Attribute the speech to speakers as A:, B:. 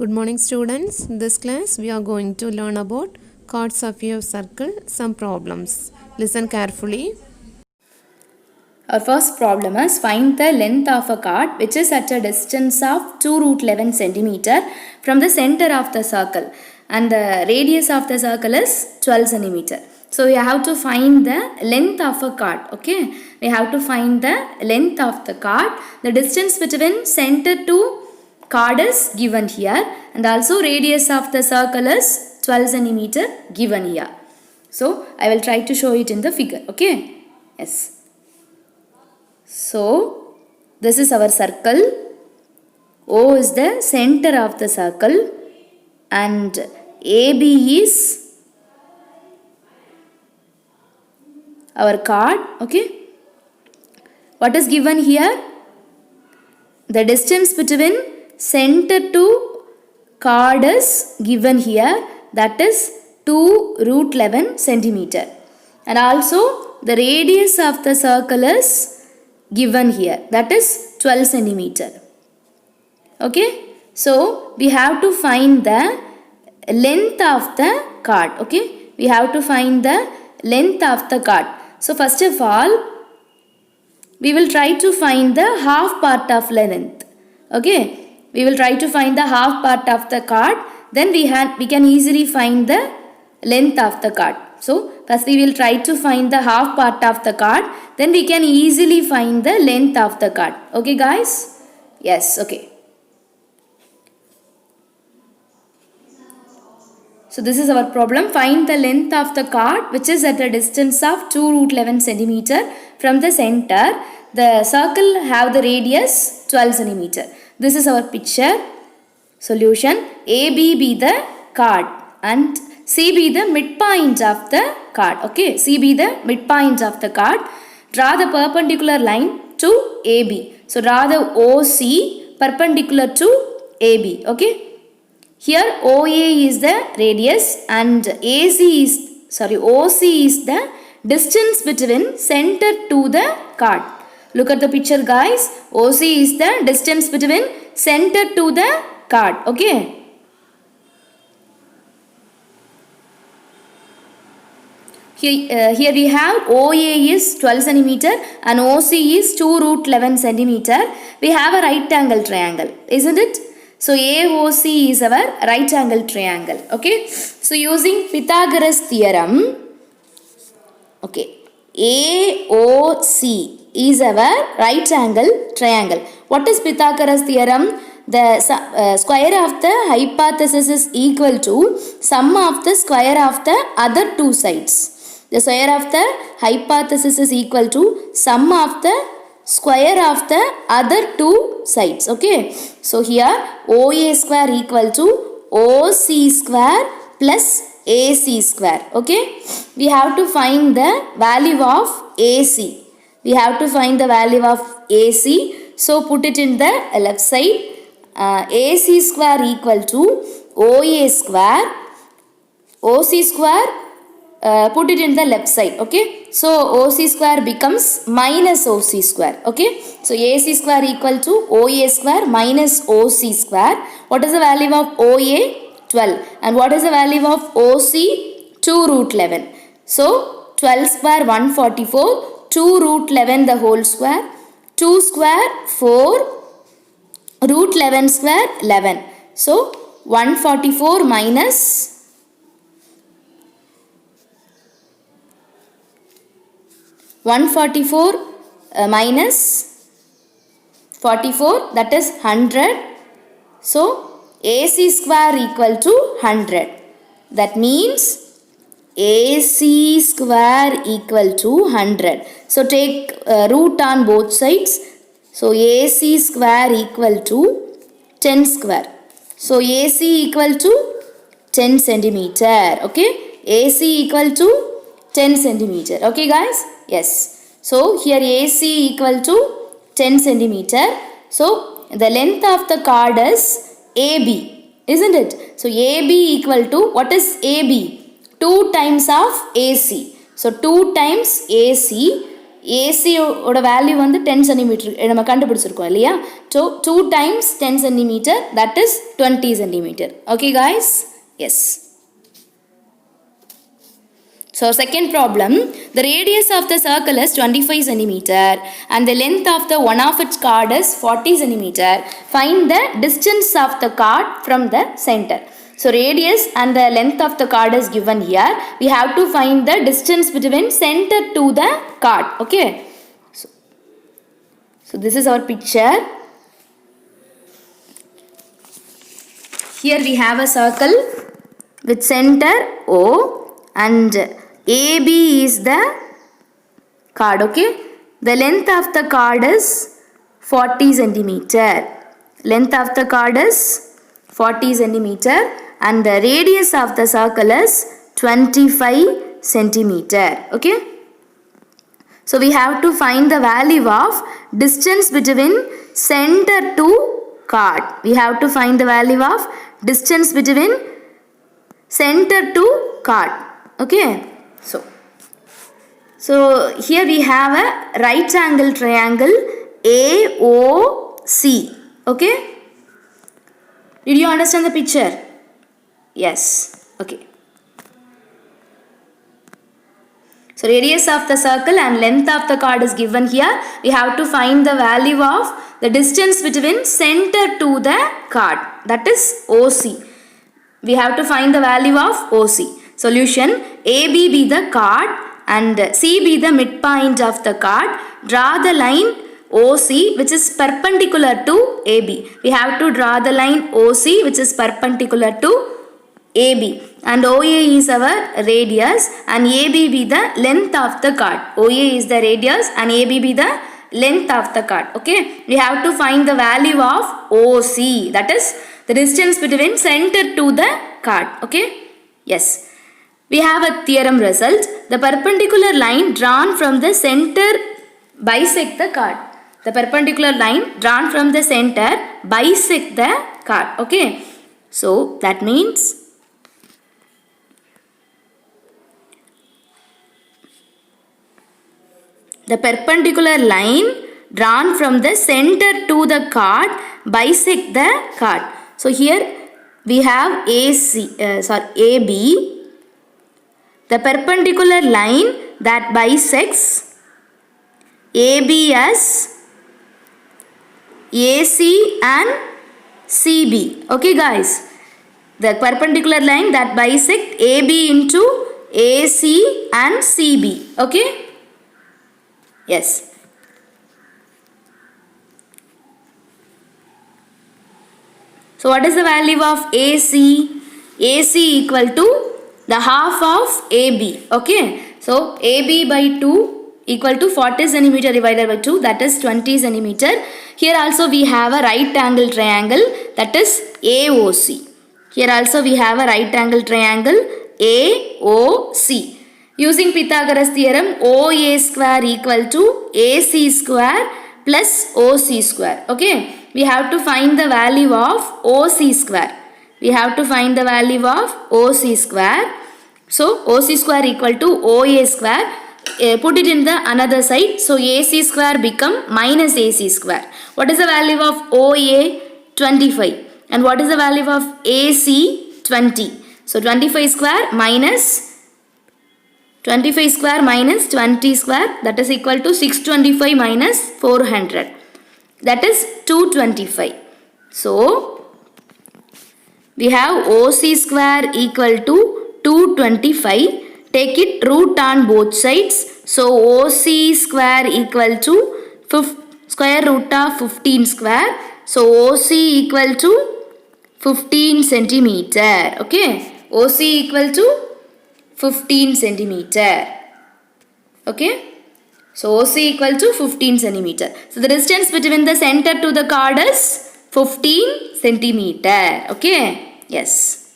A: Good morning students. In this class we are going to learn about chords of a circle, some problems. Listen carefully.
B: Our first problem is find the length of a chord which is at a distance of 2 root 11 centimeter from the center of the circle, and the radius of the circle is 12 centimeter. So we have to find the length of a chord. Okay, we have to find the length of the chord. The distance between center to chord is given here, and also radius of the circle is 12 centimeter given here. So I will try to show it in the figure. Okay, yes. So this is our circle. O is the center of the circle and AB is our chord. Okay, what is given here? The distance between center to chord is given here, that is 2 root 11 centimeter, and also the radius of the circle is given here, that is 12 centimeter. Okay, so we have to find the length of the chord. Okay, we have to find the length of the chord. So first of all, we will try to find the half part of length. Okay, we will try to find the half part of the chord, then we can easily find the length of the chord. So first we will try to find the half part of the chord, then we can easily find the length of the chord. Okay guys? Yes, okay. So this is our problem. Find the length of the chord which is at a distance of 2 root 11 centimeter from the center. The circle have the radius 12 centimeter. This is our picture. Solution: AB be the chord and C be the midpoint of the chord. Okay, C be the midpoint of the chord. Draw the perpendicular line to AB. So draw the OC perpendicular to AB. Okay, here OA is the radius and OC is the distance between center to the chord. Look at the picture guys. OC is the distance between center to the chord. Okay, here we have OA is 12 centimeter and OC is 2 root 11 centimeter. We have a right angle triangle, isn't it? So AOC is our right angle triangle. Okay, so using Pythagoras theorem, okay, AOC is our right angle triangle. What is Pythagoras theorem? The square of the hypothesis is equal to sum of the square of the other two sides. The square of the hypothesis is equal to sum of the square of the other two sides. Okay, so here OA square equal to OC square plus AC square. Okay, we have to find the value of AC. We have to find the value of AC. So put it in the left side. AC square equal to OA square. OC square, put it in the left side. Okay, so OC square becomes minus OC square. Okay, so AC square equal to OA square minus OC square. What is the value of OA? 12. And what is the value of OC? 2 root 11. So 12 square 144, 2 root 11 the whole square, 2 square 4, root 11 square 11. So 144 minus 44, that is 100. So AC square equal to 100. That means AC square equal to 100. So take root on both sides. So AC square equal to 10 square. So AC equal to 10 centimeter. Okay, AC equal to 10 centimeter. Okay guys? Yes. So here AC equal to 10 centimeter. So the length of the chord is AB, isn't it? So AB equal to, what is AB? 2 times of AC. So 2 times AC AC ஓட value வந்து 10 cm நம்ம கண்டுபிடிச்சிருக்கோம் இல்லையா? So 2 times 10 cm, that is 20 cm. Okay guys? Yes. So second problem, the radius of the circle is 25 cm and the length of the one of its chord is 40 cm. Find the distance of the chord from the center. So radius and the length of the chord is given here. We have to find the distance between center to the chord. Okay. So this is our picture. Here we have a circle with center O and AB is the chord. Okay. The length of the chord is 40 centimeter. Length of the chord is 40 centimeter and the radius of the circle is 25 centimeter. Okay. So we have to find the value of distance between center to chord. We have to find the value of distance between center to chord. Okay. So here we have a right angle triangle AOC. Okay. Did you understand the picture? Yes. Okay. So radius of the circle and length of the chord is given here. We have to find the value of the distance between center to the chord. That is OC. We have to find the value of OC. Solution: AB be the chord and C be the midpoint of the chord. Draw the line OC which is perpendicular to AB. We have to draw the line OC which is perpendicular to AB, and OA is our radius and AB be the length of the chord. OA is the radius and AB be the length of the chord. Okay, we have to find the value of OC, that is the distance between center to the chord. Okay, yes. We have a theorem result. The perpendicular line drawn from the center bisect the chord. The perpendicular line drawn from the center bisect the chord. Okay, so that means the perpendicular line drawn from the center to the chord bisect the chord. So here we have AB. The perpendicular line that bisects AB as AC and CB. Okay guys, the perpendicular line that bisects AB into AC and CB. Okay. Yes. So what is the value of AC? AC equal to the half of AB. Okay. So AB by 2 equal to 40 centimeter divided by 2, that is 20 centimeter. Here also we have a right angle triangle, that is AOC. Here also we have a right angle triangle AOC. Using Pythagoras theorem, OA square equal to AC square plus OC square. Okay, we have to find the value of OC square. We have to find the value of OC square. So OC square equal to OA square. Put it in the another side. So AC square become minus AC square. What is the value of OA? 25. And what is the value of AC? 20. So 25 square minus 20 square, that is equal to 625 minus 400, that is 225. So we have OC square equal to 225. Take it root on both sides. So OC square equal to square root of 15 square. So OC equal to 15 centimeter. Okay, OC equal to 15 centimeter. Okay, so OC equal to 15 centimeter. So the distance between the center to the chord is 15 centimeter. Okay, yes.